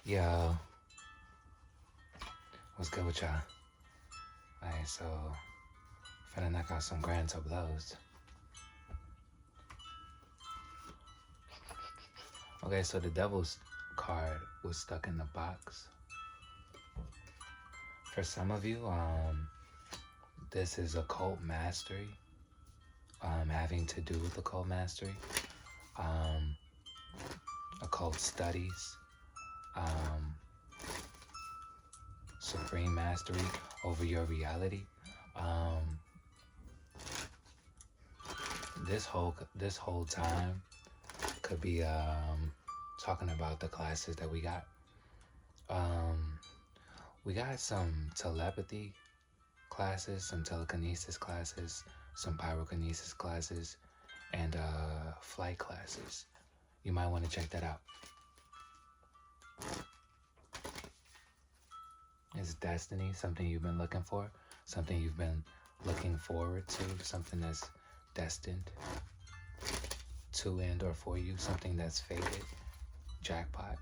Yo, what's good with y'all? Alright, so finna knock out some grand tableaus. Okay, so the devil's card was stuck in the box. For some of you, this is occult mastery, having to do with occult mastery, occult studies, supreme mastery over your reality. This whole time could be talking about the classes that we got. We got some telepathy classes, some telekinesis classes, some pyrokinesis classes, and flight classes. You might want to check that out. Is destiny something you've been looking for? Something you've been looking forward to? Something that's destined to end or for you? Something that's fated? Jackpot.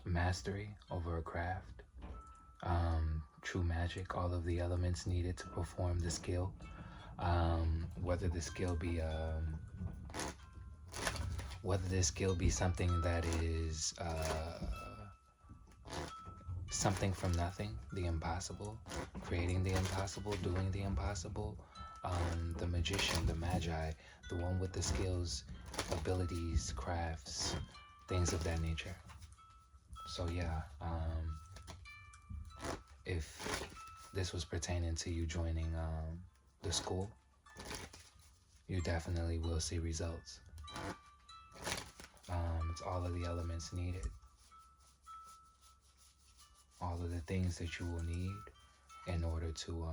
Mastery over a craft. True magic, all of the elements needed to perform the skill. Whether the skill be something that is something from nothing, the impossible, creating the impossible, doing the impossible, the magician, the magi, the one with the skills, abilities, crafts, things of that nature. So yeah, if this was pertaining to you joining the school, you definitely will see results. It's all of the elements needed. All of the things that you will need in order to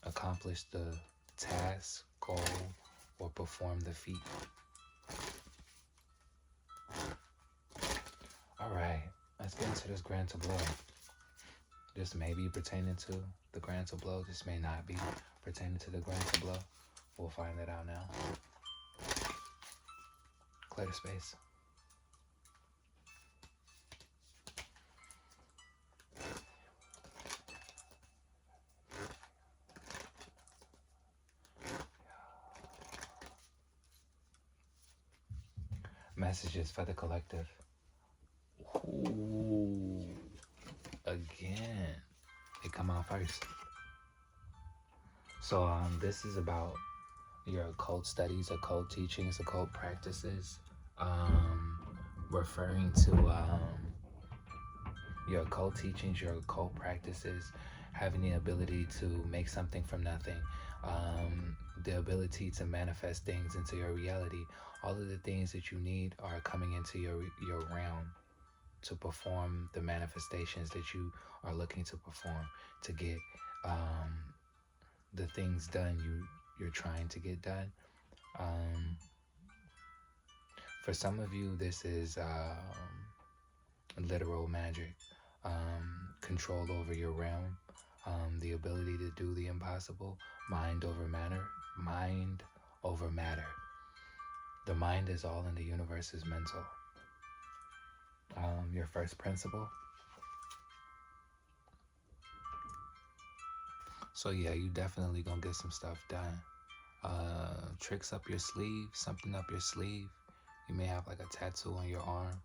accomplish the task, goal, or perform the feat. Alright, let's get into this grand tableau. This may be pertaining to the grand tableau. This may not be pertaining to the grand tableau. We'll find that out now. Clear the space. Messages for the collective. Ooh, again, it come out first. So this is about your occult studies, occult teachings, occult practices, referring to your occult teachings, your occult practices, having the ability to make something from nothing, the ability to manifest things into your reality. All of the things that you need are coming into your realm to perform the manifestations that you are looking to perform, to get the things done you're trying to get done. For some of you, this is literal magic, control over your realm, the ability to do the impossible, mind over matter. The mind is all in the universe is mental. Your first principle. So yeah, you definitely gonna get some stuff done. Tricks up your sleeve, something up your sleeve. You may have like a tattoo on your arm.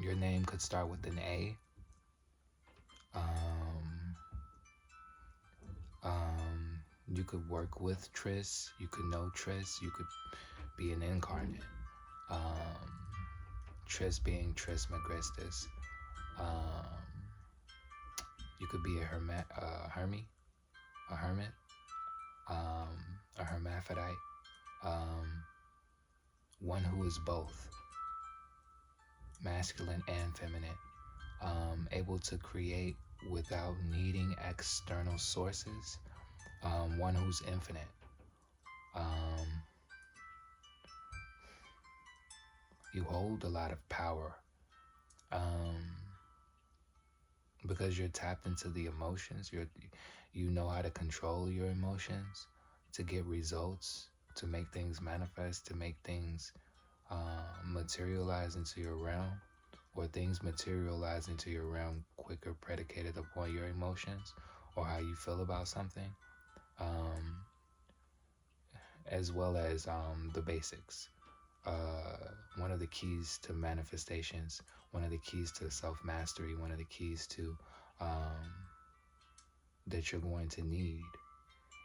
Your name could start with an A. You could work with Triss. You could know Triss. You could be an incarnate. Triss being Trismegistus. You could be a hermit, a hermaphrodite, one who is both masculine and feminine, able to create without needing external sources, one who's infinite. You hold a lot of power because you're tapped into the emotions. You know how to control your emotions to get results, to make things manifest, to make things materialize into your realm, or things materialize into your realm quicker, predicated upon your emotions or how you feel about something, um, as well as the basics. One of the keys to manifestations, one of the keys to self mastery, one of the keys to that you're going to need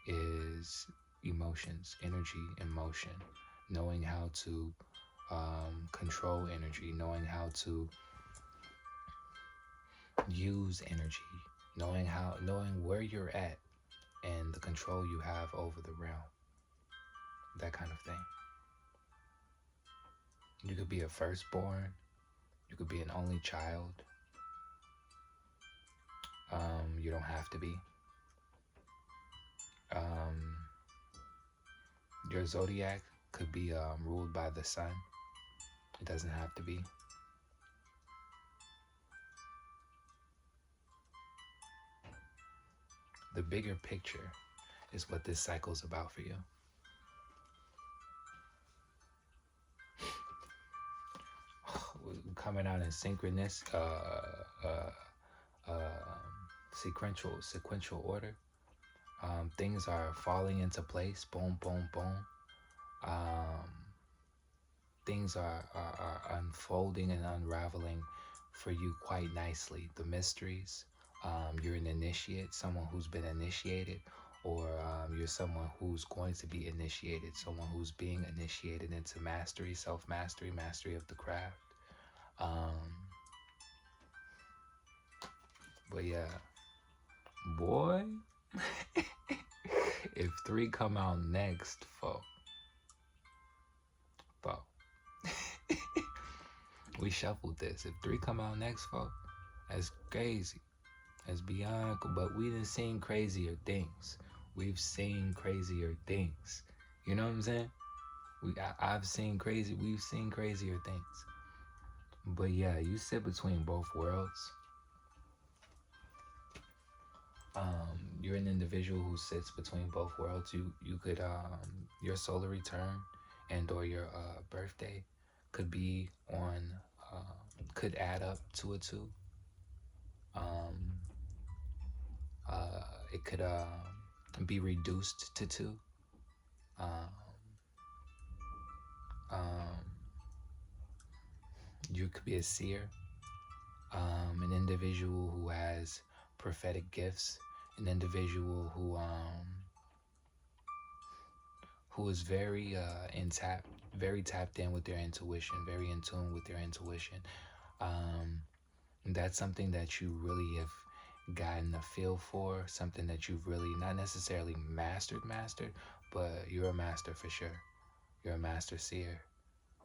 is emotions, energy, emotion, knowing how to control energy, knowing how to use energy, knowing where you're at and the control you have over the realm, that kind of thing. You could be a firstborn, you could be an only child. You don't have to be. Your zodiac could be ruled by the sun. It doesn't have to be. The bigger picture is what this cycle is about for you. Coming out in sequential order. Things are falling into place. Boom, boom, boom. Things are unfolding and unraveling for you quite nicely. The mysteries. You're an initiate, someone who's been initiated, or you're someone who's going to be initiated, someone who's being initiated into mastery, self-mastery, mastery of the craft. But yeah, boy, if 3 come out next, folk, we shuffled this. If 3 come out next, folk, that's crazy. That's beyond, but we done seen crazier things. We've seen crazier things. You know what I'm saying? We've seen crazier things. But yeah, you sit between both worlds. You're an individual who sits between both worlds. You could your solar return and or your birthday could be on could add up to a 2. It could be reduced to 2. You could be a seer, an individual who has prophetic gifts, an individual who is very very tapped in with their intuition, very in tune with their intuition. That's something that you really have gotten a feel for, something that you've really not necessarily mastered, but you're a master for sure. You're a master seer,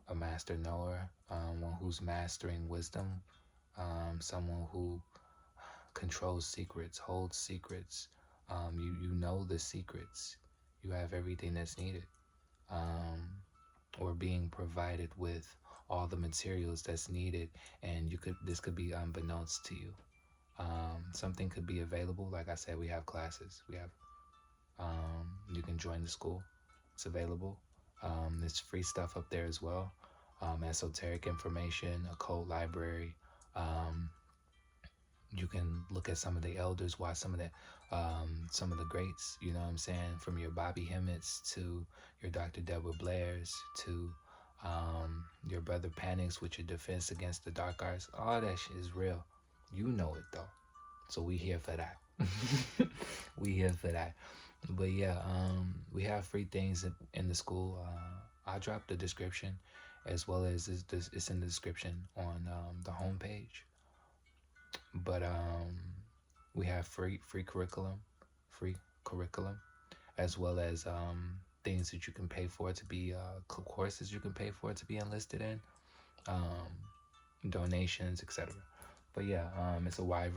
a master knower, one who's mastering wisdom, someone who controls secrets, holds secrets. You know the secrets. You have everything that's needed, or being provided with all the materials that's needed, and this could be unbeknownst to you. Something could be available. Like I said, we have classes. We have you can join the school. It's available. There's free stuff up there as well. Esoteric information, occult library. You can look at some of the elders, watch some of the greats. You know what I'm saying? From your Bobby Hemmett's to your Dr. Deborah Blair's to your brother Panics with your defense against the dark arts. All that shit is real. You know it though. So we here for that. We here for that. But yeah, we have free things in the school. I'll drop the description as well as it's in the description on the homepage. But we have free curriculum, as well as things that you can pay for to be courses you can pay for to be enlisted in, donations, etc. But yeah, it's a wide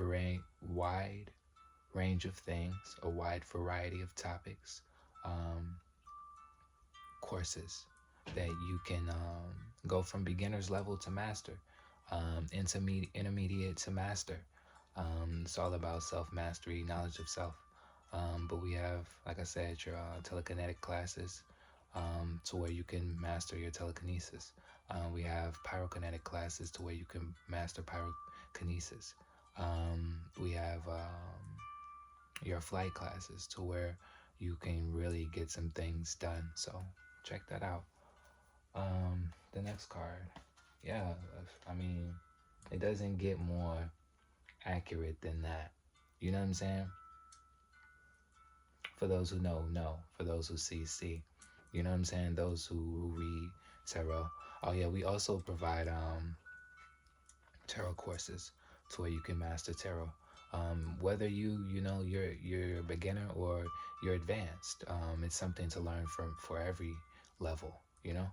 range of things, a wide variety of topics, courses that you can go from beginner's level to master, intermediate to master. It's all about self-mastery, knowledge of self. But we have, like I said, your telekinetic classes, to where you can master your telekinesis. We have pyrokinetic classes to where you can master pyrokinesis. We have your flight classes to where you can really get some things done. So check that out. The next card, yeah, I mean, it doesn't get more accurate than that. You know what I'm saying? For those who know. For those who see. You know what I'm saying? Those who read tarot. Oh yeah, we also provide tarot courses to where you can master tarot. Whether you're a beginner or you're advanced, it's something to learn from for every level. You know,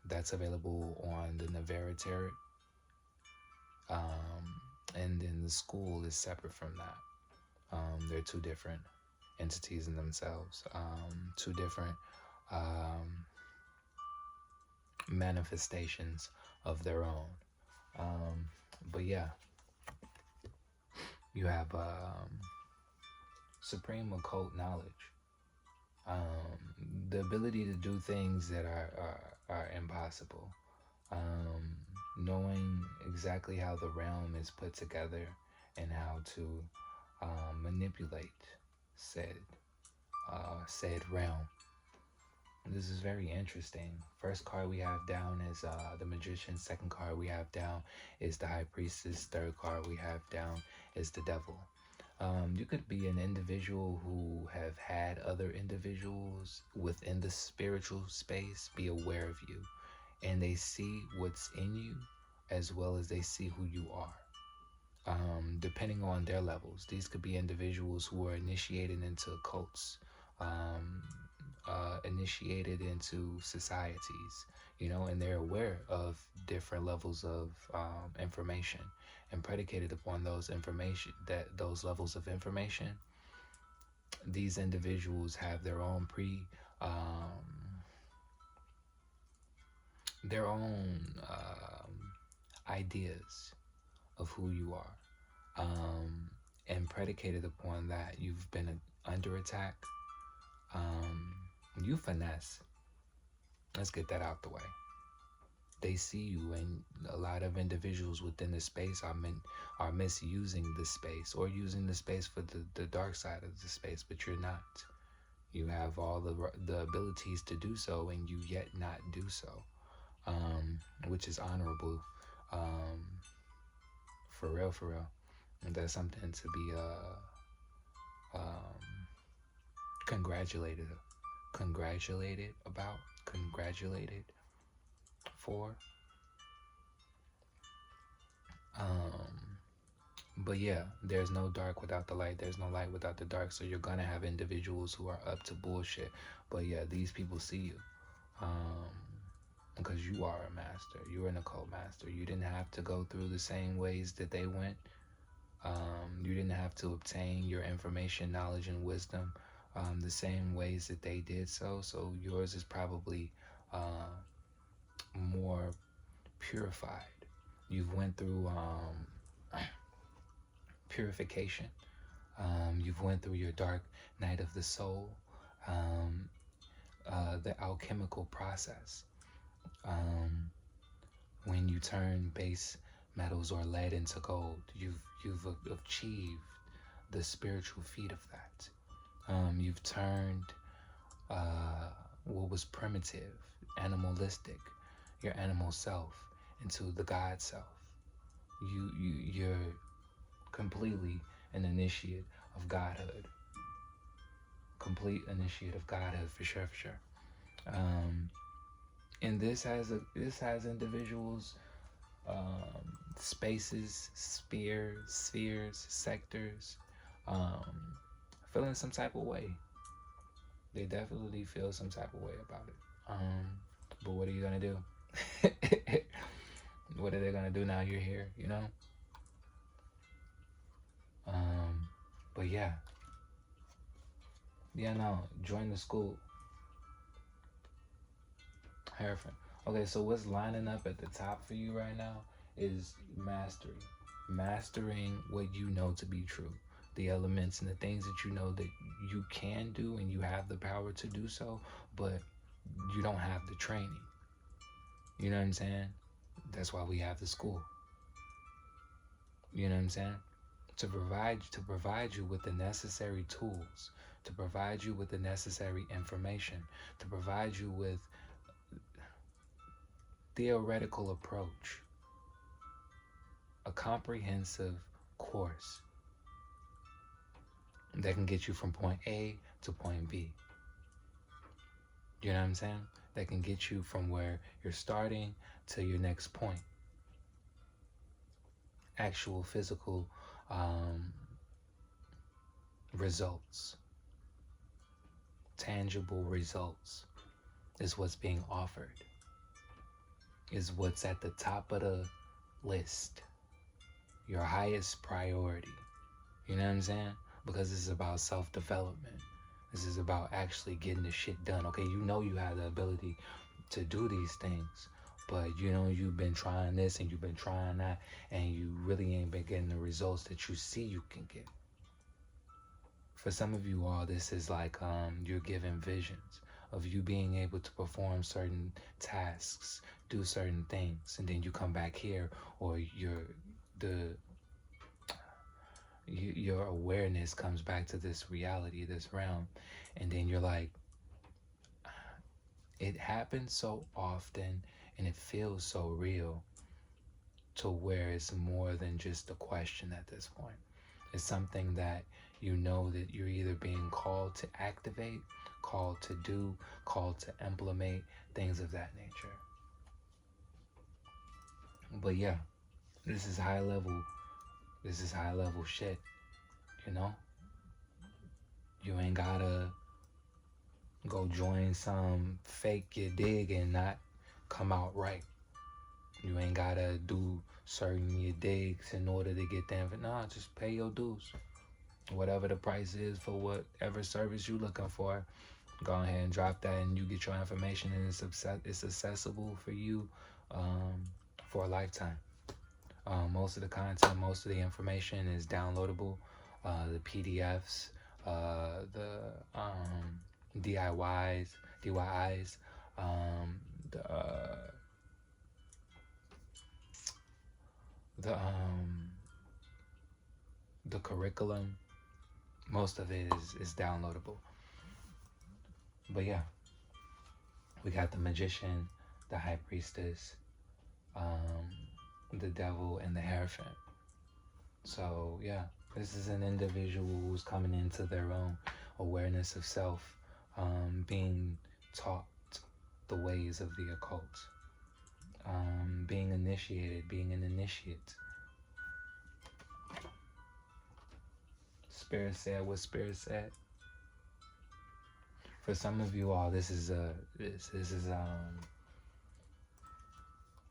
that's available on the NEVARTAROT, and then the school is separate from that. They're two different entities in themselves, two different manifestations of their own. But yeah, you have supreme occult knowledge, the ability to do things that are impossible, knowing exactly how the realm is put together and how to manipulate said realm. This is very interesting. First card we have down is the Magician. Second card we have down is the High Priestess. Third card we have down is the Devil. You could be an individual who have had other individuals within the spiritual space be aware of you, and they see what's in you as well as they see who you are. Depending on their levels, these could be individuals who are initiated into cults, initiated into societies, and they're aware of different levels of information, and predicated upon those levels of information, these individuals have their own ideas of who you are, and predicated upon that, you've been under attack. You finesse. Let's get that out the way. They see you, and a lot of individuals within the space are misusing the space, or using the space for the dark side of the space, but you're not. You have all the abilities to do so, and you yet not do so, which is honorable, for real, for real. And that's something to be congratulated for. But yeah, there's no dark without the light. There's no light without the dark. So you're gonna have individuals who are up to bullshit. But yeah, these people see you, because you are a master. You're an occult master. You didn't have to go through the same ways that they went. You didn't have to obtain your information, knowledge, and wisdom the same ways that they did so. So yours is probably more purified. You've went through purification. You've went through your dark night of the soul, the alchemical process. When you turn base metals or lead into gold, you've achieved the spiritual feat of that. You've turned what was primitive, animalistic, your animal self, into the God self. You're completely an initiate of godhood. Complete initiate of godhood, for sure, for sure. And this has individuals, spaces, spheres, sectors, feeling some type of way. They definitely feel some type of way about it. But what are you gonna do? What are they gonna do now you're here? But yeah, no, join the school. Hierophant. Okay, so what's lining up at the top for you right now is mastery. mastering what you know to be true, the elements and the things that you know that you can do and you have the power to do so, but you don't have the training. You know what I'm saying? That's why we have the school. You know what I'm saying? To provide you with the necessary tools, to provide you with the necessary information, to provide you with theoretical approach, a comprehensive course that can get you from point A to point B. You know what I'm saying? That can get you from where you're starting to your next point. Actual physical results, tangible results is what's being offered, is what's at the top of the list, your highest priority. You know what I'm saying? Because this is about self-development. This is about actually getting the shit done. Okay, you know you have the ability to do these things, but you know you've been trying this and you've been trying that, and you really ain't been getting the results that you see you can get. For some of you all, this is like you're given visions of you being able to perform certain tasks, do certain things, and then you come back here, or your awareness comes back to this reality, this realm, and then you're like, it happens so often and it feels so real, to where it's more than just a question at this point. It's something that you know that you're either being called to activate, called to do, called to implement, things of that nature. But yeah, this is high level shit, you know? You ain't gotta go join some fake you dig and not come out right. You ain't gotta do certain your digs in order to get them. Nah, just pay your dues. Whatever the price is for whatever service you're looking for, go ahead and drop that, and you get your information, and it's accessible for you for a lifetime. Most of the content, most of the information is downloadable. The PDFs, the DIYs, the the curriculum, most of it is downloadable. But yeah, we got the magician, the high priestess, the devil, and the hierophant. So yeah, this is an individual who's coming into their own awareness of self, being taught the ways of the occult, being initiated, being an initiate. Spirit said what Spirit said. For some of you all, this is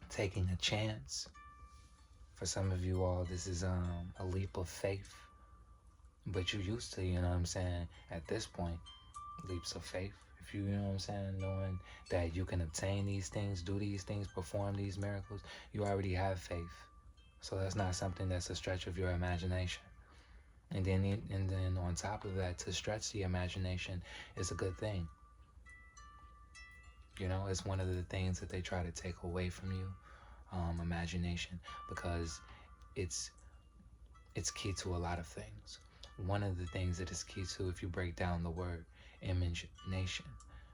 taking a chance. For some of you all, this is a leap of faith. But you're used to, you know what I'm saying, at this point, leaps of faith. If you know what I'm saying, knowing that you can obtain these things, do these things, perform these miracles, you already have faith. So that's not something that's a stretch of your imagination. And then on top of that, to stretch the imagination is a good thing. You know, it's one of the things that they try to take away from you, imagination, because it's key to a lot of things. One of the things that is key to, if you break down the word image nation,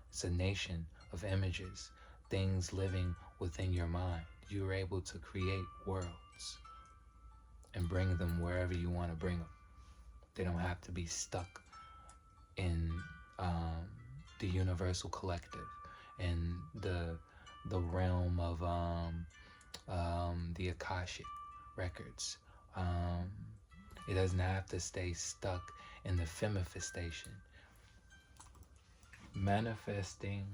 it's a nation of images, things living within your mind. You're able to create worlds and bring them wherever you want to bring them. They don't have to be stuck in the universal collective, in the realm of the Akashic records. It doesn't have to stay stuck in the femifestation. Manifesting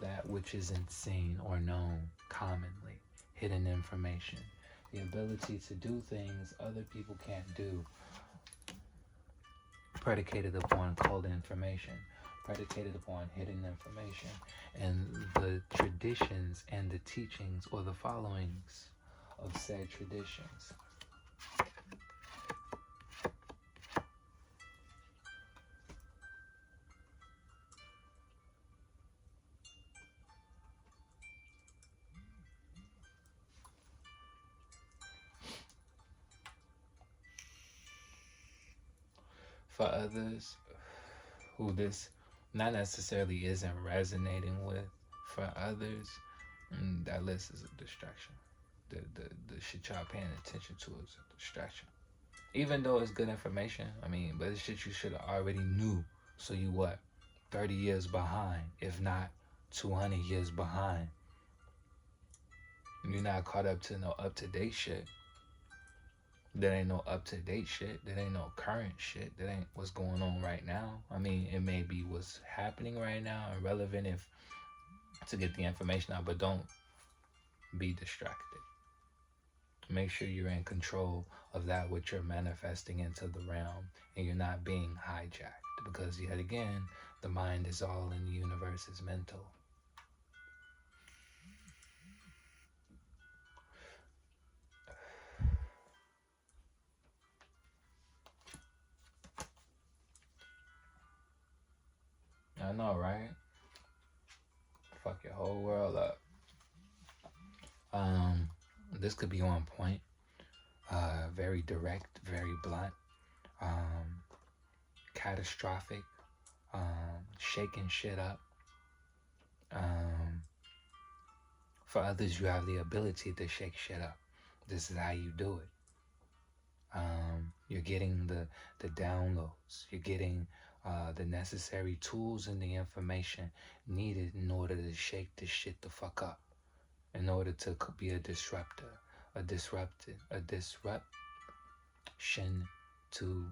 that which isn't seen or known commonly, hidden information, the ability to do things other people can't do, predicated upon cold information, predicated upon hidden information, and the traditions and the teachings or the followings of said traditions. For others who this not necessarily isn't resonating with, for others, that list is a distraction. The shit y'all paying attention to is a distraction. Even though it's good information, I mean, but it's shit you should have already knew. So you what? 30 years behind, if not 200 years behind. You're not caught up to no up-to-date shit. That ain't no up-to-date shit. That ain't no current shit. That ain't what's going on right now. I mean, it may be what's happening right now and relevant if to get the information out, but don't be distracted. Make sure you're in control of that which you're manifesting into the realm and you're not being hijacked, because yet again, the mind is all in the universe is mental. I know, right? Fuck your whole world up. This could be on point. Very direct, very blunt. Catastrophic. Shaking shit up. For others, you have the ability to shake shit up. This is how you do it. You're getting the downloads. You're getting the necessary tools and the information needed in order to shake this shit the fuck up. In order to be a disruptor, a disruption to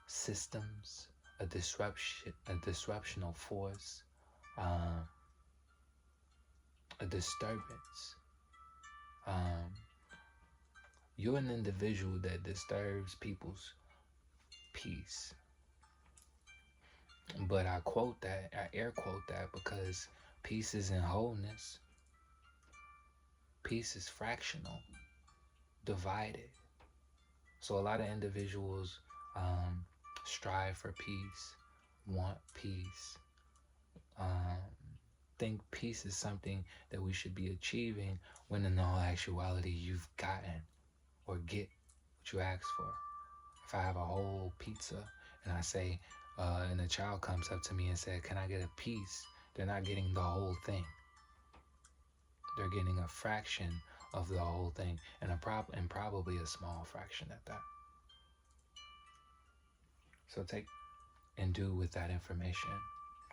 systems, a disruptional force, a disturbance. You're an individual that disturbs people's peace. But I air quote that because peace isn't wholeness. Peace is fractional, divided. So a lot of individuals strive for peace, want peace, think peace is something that we should be achieving, when in all actuality you've gotten or get what you asked for. If I have a whole pizza and I say, and a child comes up to me and says, "Can I get a piece?" They're not getting the whole thing. They're getting a fraction of the whole thing, and probably a small fraction at that. So take and do with that information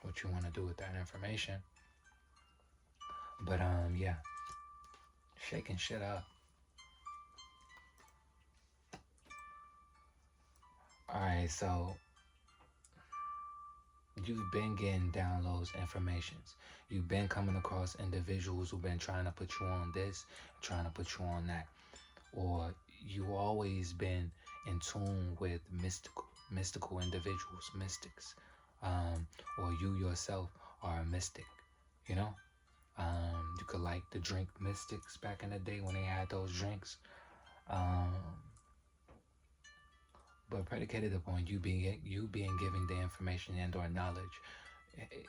what you want to do with that information. But yeah, shaking shit up. Alright, so you've been getting downloads, informations. You've been coming across individuals who've been trying to put you on this, trying to put you on that. Or you always been in tune with mystical individuals, mystics. Or you yourself are a mystic, you know? You could like the drink mystics back in the day when they had those drinks. But predicated upon you being given the information and or knowledge,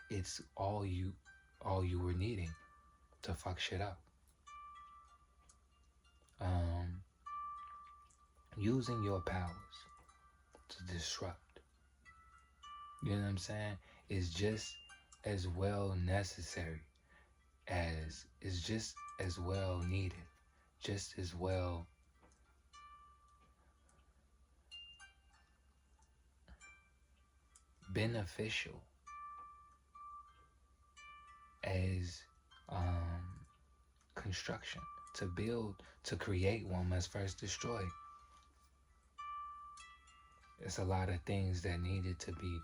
it's all you were needing to fuck shit up. Using your powers to disrupt, you know what I'm saying, is just as well necessary as is just as well needed, just as well beneficial as construction. To build, to create one must first destroy. It's a lot of things that needed to be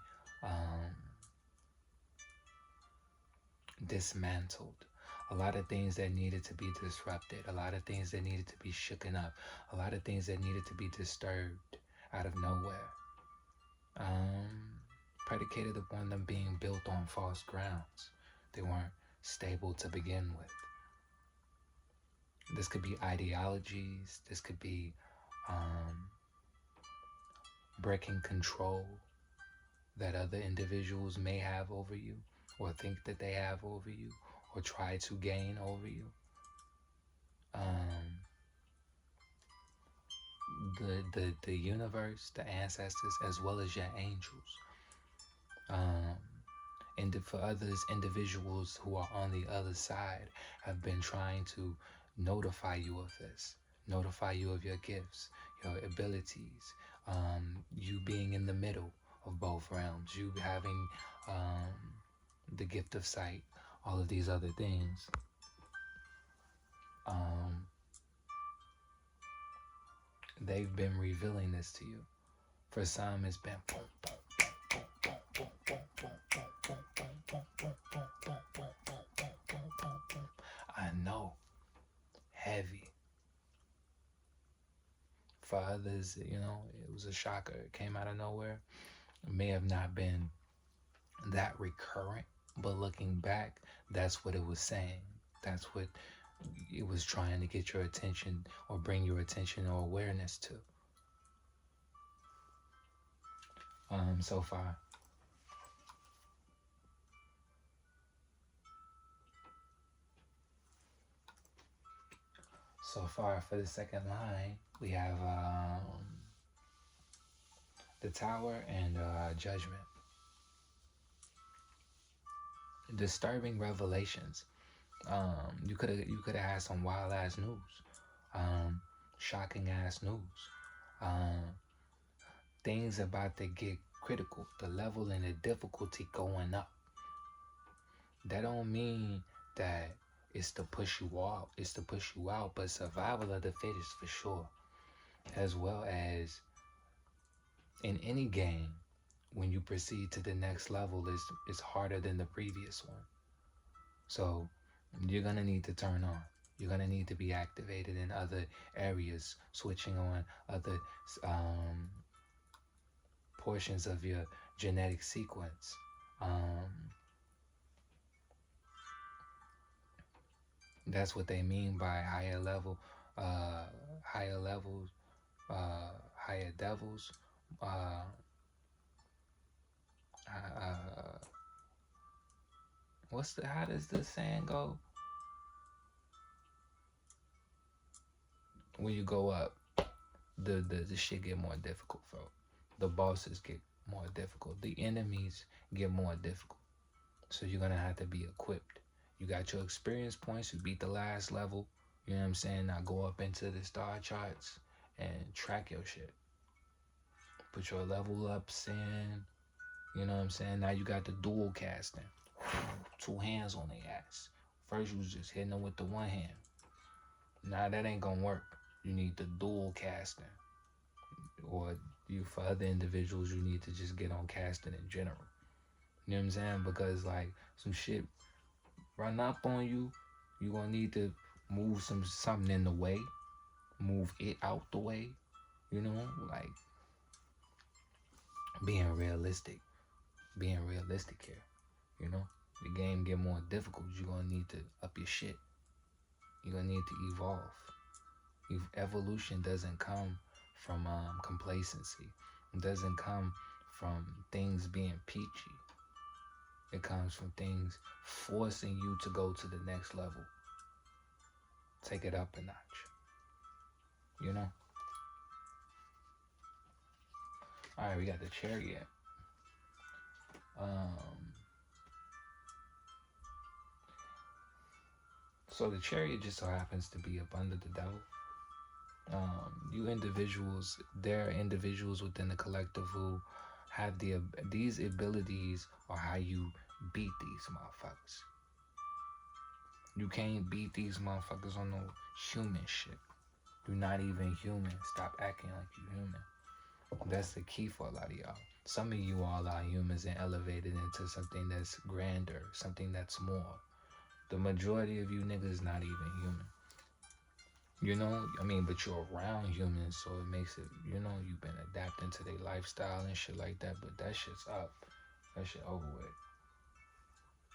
dismantled. A lot of things that needed to be disrupted. A lot of things that needed to be shooken up. A lot of things that needed to be disturbed out of nowhere. Predicated upon them being built on false grounds. They weren't stable to begin with. This could be ideologies. This could be breaking control that other individuals may have over you, or think that they have over you, or try to gain over you. The universe, the ancestors, as well as your angels. And for others, individuals who are on the other side have been trying to notify you of this, notify you of your gifts, your abilities, you being in the middle of both realms, you having the gift of sight, all of these other things. They've been revealing this to you. For some, it's been boom, boom, boom, boom, boom, boom, boom, boom, boom, boom, boom, boom, boom, boom, boom, boom, boom, boom, boom, boom. I know, heavy. For others, you know, it was a shocker. It came out of nowhere. It may have not been that recurrent, but looking back, that's what it was saying. That's what it was trying to get your attention or bring your attention or awareness to. So far. So far for the second line, we have the Tower and Judgment. Disturbing revelations. You could have had some wild ass news, shocking ass news, things about to get critical. The level and the difficulty going up. That don't mean that it's to push you out. It's to push you out, but survival of the fittest for sure. As well as in any game, when you proceed to the next level, it's harder than the previous one. So you're gonna need to turn on. You're gonna need to be activated in other areas, switching on other portions of your genetic sequence. That's what they mean by higher levels, higher devils. How does the saying go? When you go up, the shit get more difficult, bro. The bosses get more difficult. The enemies get more difficult. So you're gonna have to be equipped. You got your experience points. You beat the last level. You know what I'm saying? Now go up into the star charts and track your shit. Put your level ups in. You know what I'm saying? Now you got the dual casting. 2 hands on their ass. First you was just hitting them with the one hand. Nah, that ain't gonna work. You need the dual casting. Or for other individuals, you need to just get on casting in general. You know what I'm saying? Because like some shit run up on you, you gonna need to move something in the way, move it out the way. You know, like being realistic here. You know, the game get more difficult. You're gonna need to up your shit. You're gonna need to evolve. Evolution doesn't come from complacency. It doesn't come from things being peachy. It comes from things forcing you to go to the next level. Take it up a notch. You know? Alright, we got the Chariot. So the Chariot just so happens to be up under the devil. You individuals, there are individuals within the collective who have these abilities are how you beat these motherfuckers. You can't beat these motherfuckers on no human shit. You're not even human. Stop acting like you human. That's the key for a lot of y'all. Some of you all are humans and elevated into something that's grander, something that's more. The majority of you niggas not even human. You know, I mean, but you're around humans, so it makes it, you know, you've been adapting to their lifestyle and shit like that, but that shit's up. That shit over with.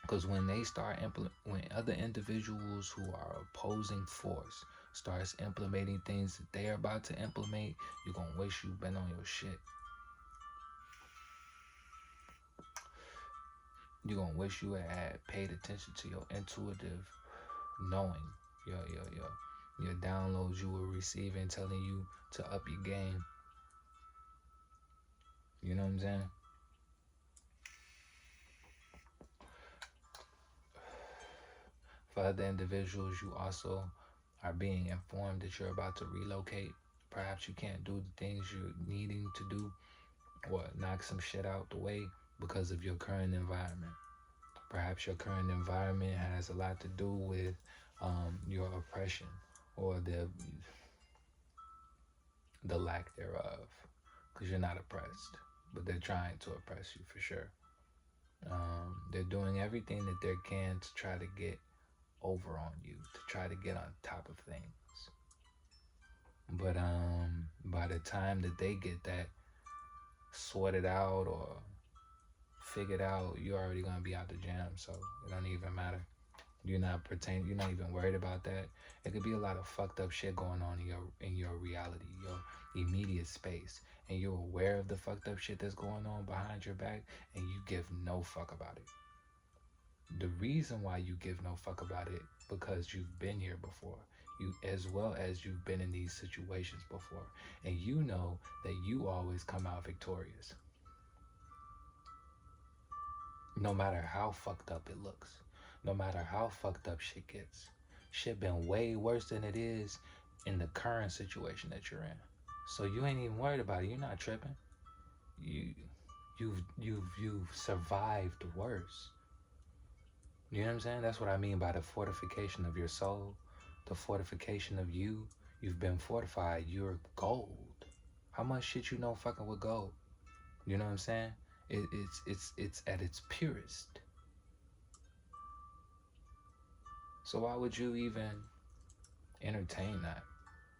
Because when they start when other individuals who are opposing force, starts implementing things that they're about to implement, you're going to wish you've been on your shit. You're going to wish you had paid attention to your intuitive knowing, your downloads you were receiving telling you to up your game. You know what I'm saying? For other individuals, you also are being informed that you're about to relocate. Perhaps you can't do the things you're needing to do or knock some shit out the way because of your current environment. Perhaps your current environment has a lot to do with your oppression or the lack thereof, because you're not oppressed, but they're trying to oppress you for sure. They're doing everything that they can to try to get over on you, to try to get on top of things. But by the time that they get that sorted out or figured out, you're already gonna be out the jam, so it don't even matter. You're not even worried about that. It could be a lot of fucked up shit going on in your reality, your immediate space, and you're aware of the fucked up shit that's going on behind your back, and you give no fuck about it. The reason why you give no fuck about it, because you've been here before, as well as you've been in these situations before, and you know that you always come out victorious, no matter how fucked up it looks, no matter how fucked up shit gets. Shit been way worse than it is in the current situation that you're in, so you ain't even worried about it. You're not tripping. You've survived worse. You know what I'm saying? That's what I mean by the fortification of your soul, the fortification of you. You've been fortified. You're gold. How much shit you know fucking with gold? You know what I'm saying? It's at its purest. So why would you even entertain that?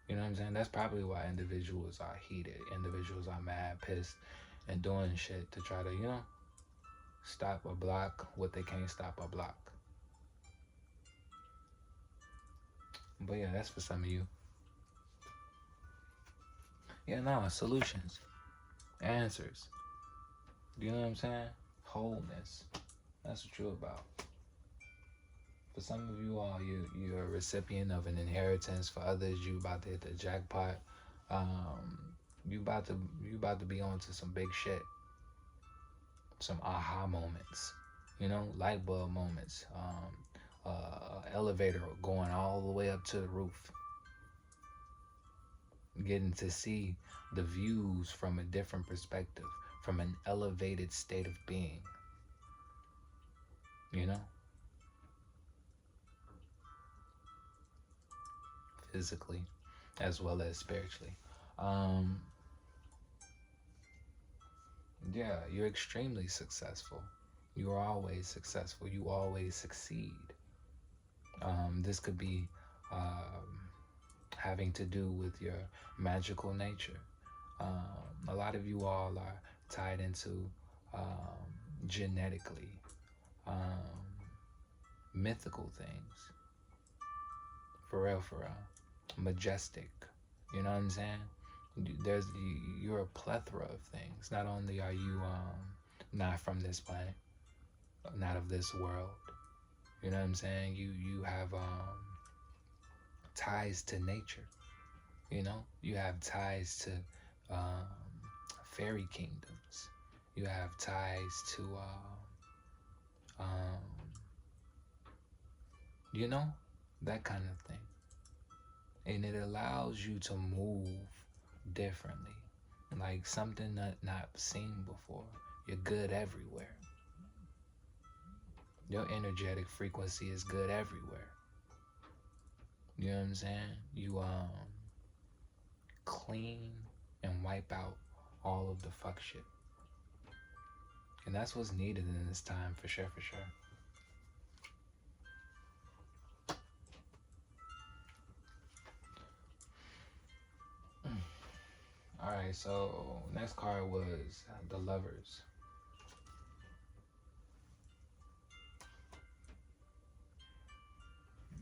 You know what I'm saying? That's probably why individuals are heated. Individuals are mad, pissed, and doing shit to try to, stop or block what they can't stop or block. But yeah, that's for some of you. Yeah, no, solutions, answers. You know what I'm saying? Wholeness. That's what you're about. For some of you all, you're a recipient of an inheritance. For others, you about to hit the jackpot. You about to be on to some big shit. Some aha moments. Light bulb moments. Elevator going all the way up to the roof. Getting to see the views from a different perspective, from an elevated state of being. Physically as well as spiritually. Yeah, you're extremely successful. You are always successful. You always succeed. This could be having to do with your magical nature. A lot of you all are tied into genetically mythical things. For real. Majestic. You know what I'm saying? You're a plethora of things. Not only are you not from this planet, not of this world. You know what I'm saying? You have ties to nature. You have ties to fairy kingdoms. You have ties to that kind of thing. And it allows you to move differently, like something not seen before. You're good everywhere. Your energetic frequency is good everywhere. You know what I'm saying? You clean and wipe out all of the fuck shit. And that's what's needed in this time, for sure. Alright, so next card was the Lovers.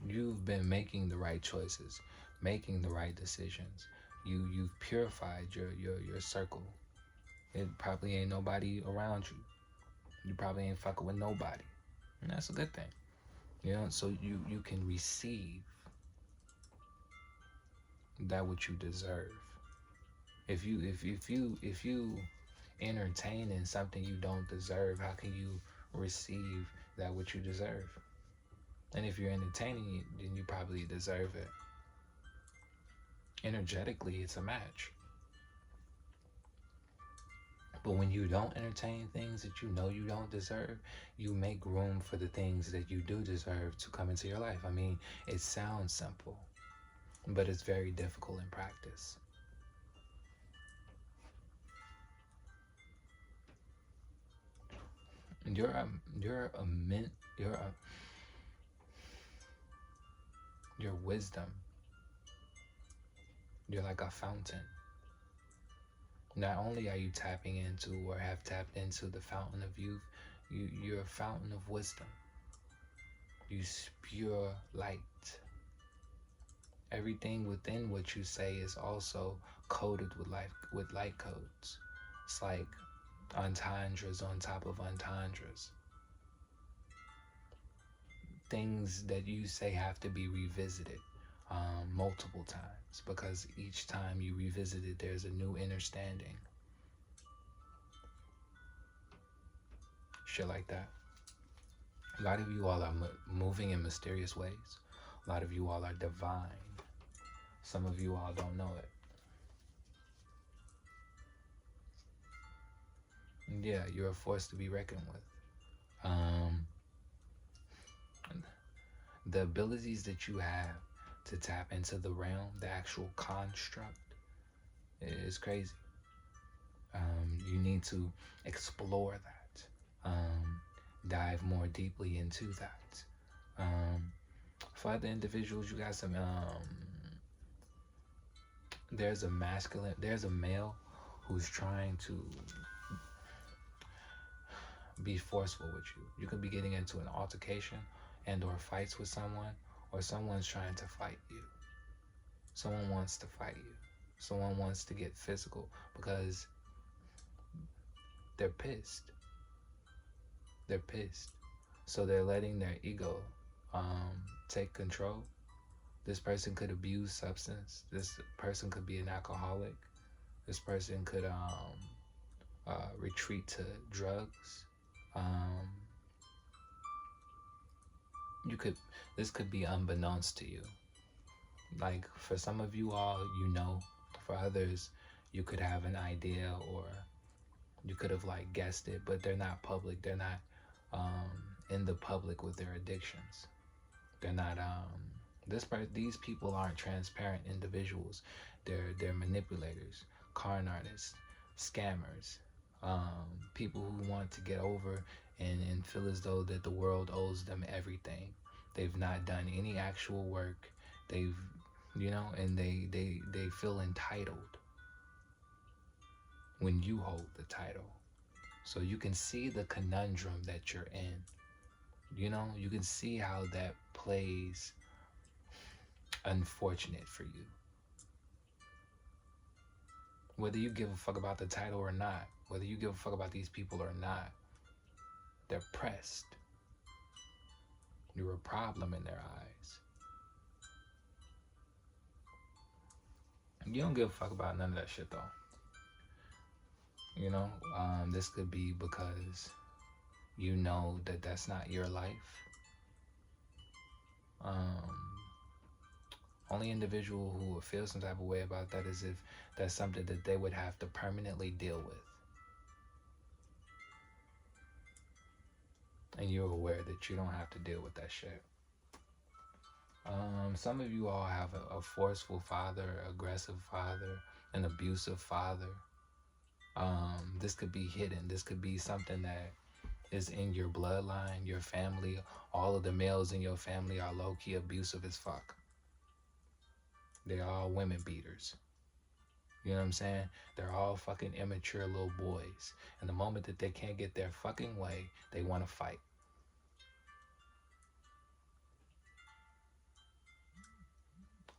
You've been making the right choices. making the right decisions. You've purified your circle. It probably ain't nobody around you. You probably ain't fucking with nobody. And that's a good thing. You know, so you can receive that what you deserve. If you entertain in something you don't deserve, how can you receive that what you deserve? And if you're entertaining it, then you probably deserve it. Energetically, it's a match. But when you don't entertain things that you know you don't deserve, you make room for the things that you do deserve to come into your life. I mean, it sounds simple, but it's very difficult in practice. Your wisdom. You're like a fountain. Not only are you tapping into or have tapped into the fountain of youth, you're a fountain of wisdom. You spew light. Everything within what you say is also coded with light codes. It's like entendres on top of entendres. Things that you say have to be revisited multiple times, because each time you revisit it, there's a new understanding. Shit like that. A lot of you all are moving in mysterious ways. A lot of you all are divine. Some of you all don't know it. And yeah, you're a force to be reckoned with. The abilities that you have to tap into the realm, the actual construct, is crazy. You need to explore that. Dive more deeply into that. For other individuals, you got some, there's a male who's trying to be forceful with you. You could be getting into an altercation and or fights with someone, or someone's trying to fight you. Someone wants to fight you. Someone wants to get physical because they're pissed. They're pissed. So they're letting their ego take control. This person could abuse substance. This person could be an alcoholic. This person could retreat to drugs. This could be unbeknownst to you. Like, for some of you all, you know. For others, you could have an idea, or you could have like guessed it, but they're not public. They're not in the public with their addictions. They're not these people aren't transparent individuals. They're manipulators, con artists, scammers, people who want to get over and feel as though that the world owes them everything. They've not done any actual work. They've, and they feel entitled when you hold the title. So you can see the conundrum that you're in. You can see how that plays unfortunate for you. Whether you give a fuck about the title or not, whether you give a fuck about these people or not, they're pressed. You're a problem in their eyes. You don't give a fuck about none of that shit though. This could be because you know that that's not your life. Only individual who would feel some type of way about that is if that's something that they would have to permanently deal with. And you're aware that you don't have to deal with that shit. Some of you all have a forceful father, aggressive father, an abusive father. This could be hidden. This could be something that is in your bloodline, your family. All of the males in your family are low-key abusive as fuck. They're all women beaters. You know what I'm saying? They're all fucking immature little boys. And the moment that they can't get their fucking way, they want to fight.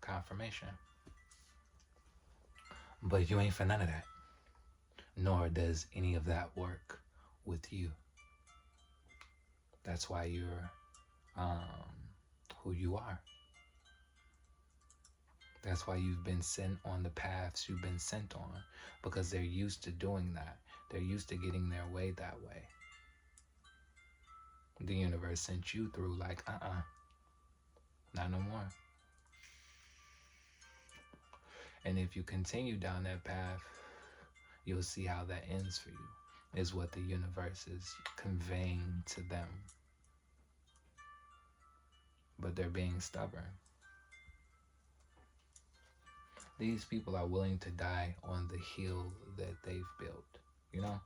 confirmation. But you ain't for none of that. Nor does any of that work with you. That's why you're who you are. That's why you've been sent on the paths you've been sent on, because they're used to doing that. They're used to getting their way that way. The universe sent you through like, not no more. And if you continue down that path, you'll see how that ends for you, is what the universe is conveying to them. But they're being stubborn. These people are willing to die on the hill that they've built, you know?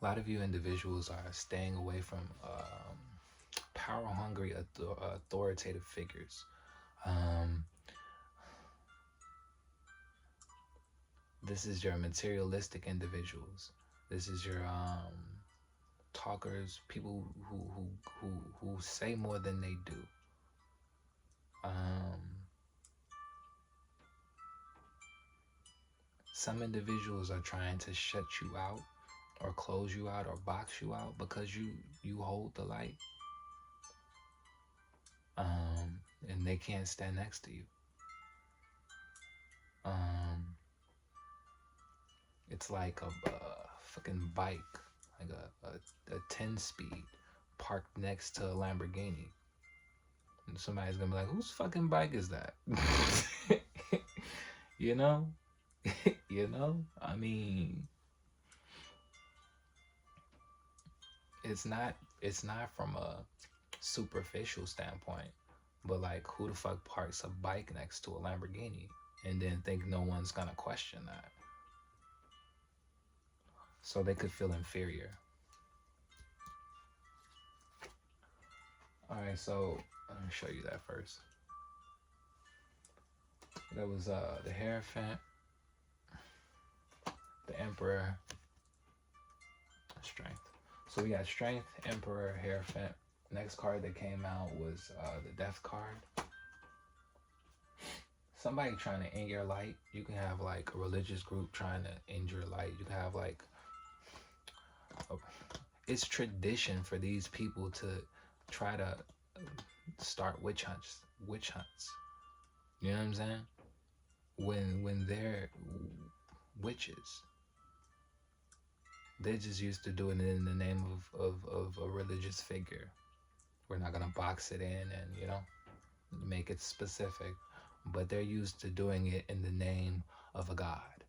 A lot of you individuals are staying away from power-hungry, authoritative figures. This is your materialistic individuals. This is your talkers, people who say more than they do. Some individuals are trying to shut you out or close you out or box you out because you hold the light. And they can't stand next to you. It's like a fucking bike, like a 10-speed parked next to a Lamborghini. And somebody's gonna be like, whose fucking bike is that? You know? You know? I mean, it's not from a superficial standpoint, but like, who the fuck parks a bike next to a Lamborghini and then think no one's gonna question that? So they could feel inferior. Alright, so let me show you that first. That was the Hierophant, the Emperor, Strength. So we got Strength, Emperor, Hierophant. Next card that came out was the Death card. Somebody trying to end your light. You can have like a religious group trying to end your light. You can have like, it's tradition for these people to try to start witch hunts. You know what I'm saying? When they're witches, they're just used to doing it in the name of a religious figure. We're not gonna box it in and, you know, make it specific, but they're used to doing it in the name of a god,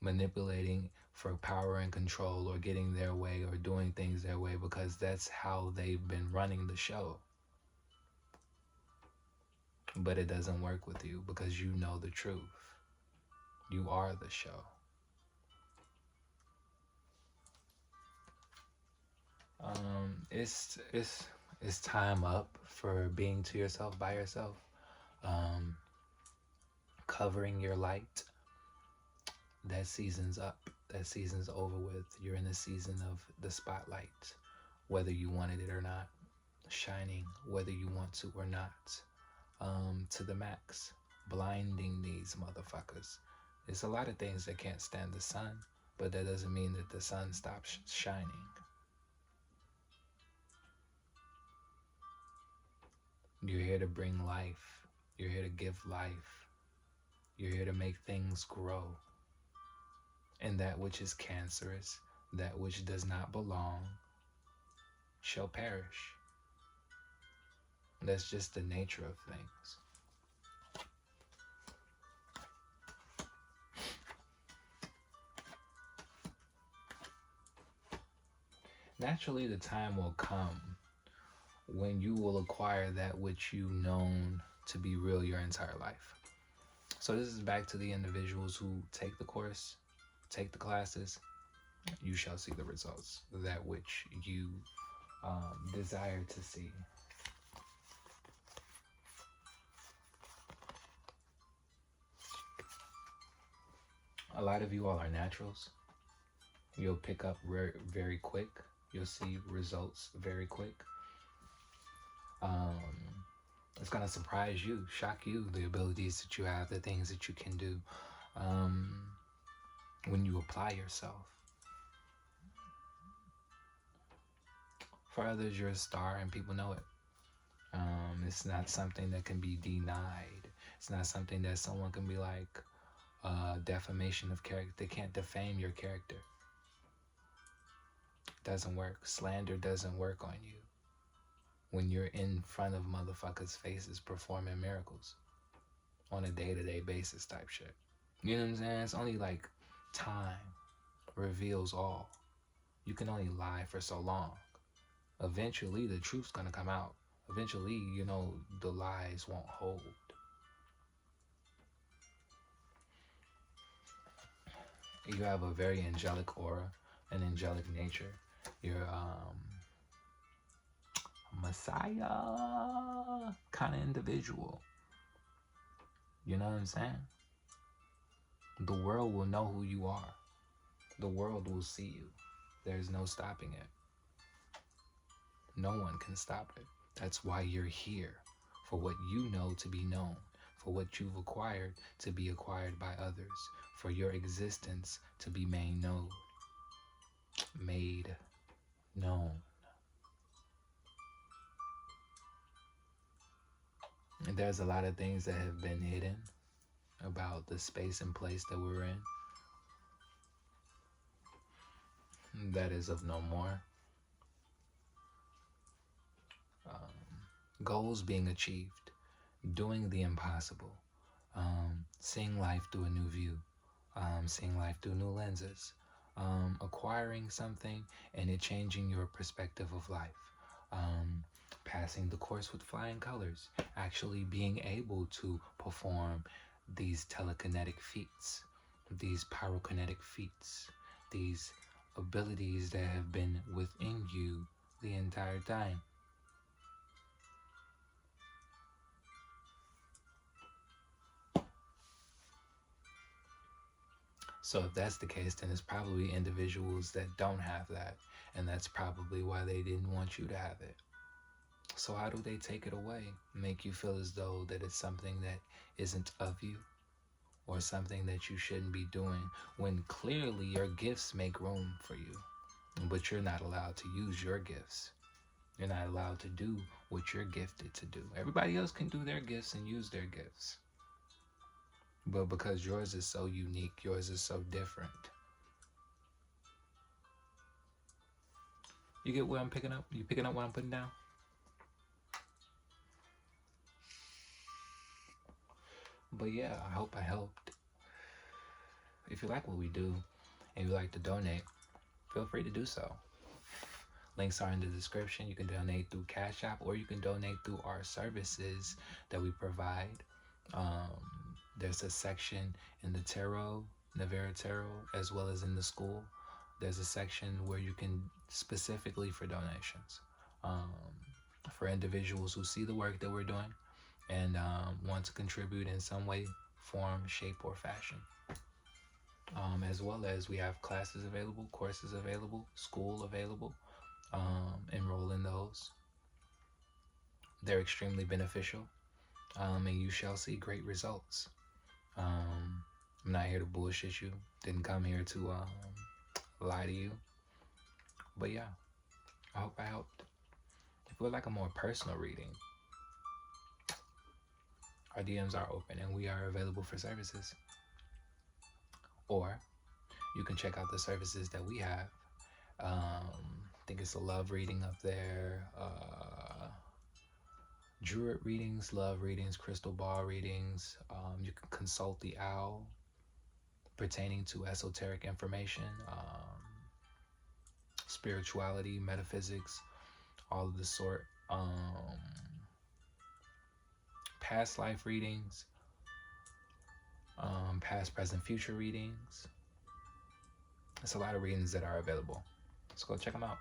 manipulating for power and control, or getting their way, or doing things their way, because that's how they've been running the show. But it doesn't work with you because you know the truth. You are the show. It's time up for being to yourself, by yourself. Covering your light. That season's up. That season's over with. You're in the season of the spotlight, whether you wanted it or not. Shining, whether you want to or not. To the max. Blinding these motherfuckers. There's a lot of things that can't stand the sun, but that doesn't mean that the sun stops shining. You're here to bring life. You're here to give life. You're here to make things grow. And that which is cancerous, that which does not belong, shall perish. That's just the nature of things. Naturally, the time will come when you will acquire that which you've known to be real your entire life. So this is back to the individuals who take the course, take the classes. You shall see the results, that which you desire to see. A lot of you all are naturals. You'll pick up very quick. You'll see results very quick. It's going to surprise you, shock you, the abilities that you have, the things that you can do when you apply yourself. For others, you're a star and people know it. It's not something that can be denied. It's not something that someone can be like, defamation of character. They can't defame your character. It doesn't work. Slander doesn't work on you when you're in front of motherfuckers' faces performing miracles on a day-to-day basis type shit. You know what I'm saying? It's only like time reveals all. You can only lie for so long. Eventually, the truth's gonna come out. Eventually, you know, the lies won't hold. You have a very angelic aura, an angelic nature. You're Messiah kind of individual. You know what I'm saying? The world will know who you are. The world will see you. There's no stopping it. No one can stop it. That's why you're here, for what you know to be known, for what you've acquired to be acquired by others, for your existence to be made known. And there's a lot of things that have been hidden about the space and place that we're in. That is of no more. Goals being achieved, doing the impossible, seeing life through a new view, seeing life through new lenses, acquiring something and it changing your perspective of life, passing the course with flying colors, actually being able to perform these telekinetic feats, these pyrokinetic feats, these abilities that have been within you the entire time. So if that's the case, then it's probably individuals that don't have that, and that's probably why they didn't want you to have it. So how do they take it away? Make you feel as though that it's something that isn't of you, or something that you shouldn't be doing, when clearly your gifts make room for you, but you're not allowed to use your gifts. You're not allowed to do what you're gifted to do. Everybody else can do their gifts and use their gifts. But because yours is so unique, yours is so different. You get what I'm picking up? You picking up what I'm putting down? But yeah, I hope I helped. If you like what we do and you like to donate, feel free to do so. Links are in the description. You can donate through Cash App, or you can donate through our services that we provide. There's a section in the tarot, NEVARTAROT, as well as in the school. There's a section where you can specifically for donations. For individuals who see the work that we're doing and want to contribute in some way, form, shape, or fashion. As well as we have classes available, courses available, school available. Enroll in those. They're extremely beneficial, and you shall see great results. I'm not here to bullshit you. Didn't come here to lie to you. But yeah, I hope I helped. If you would like a more personal reading, our DMs are open and we are available for services. Or you can check out the services that we have. I think it's a love reading up there. Druid readings, love readings, crystal ball readings. You can consult the owl pertaining to esoteric information, spirituality, metaphysics, all of the sort. Past life readings, past, present, future readings. There's a lot of readings that are available. Let's go check them out.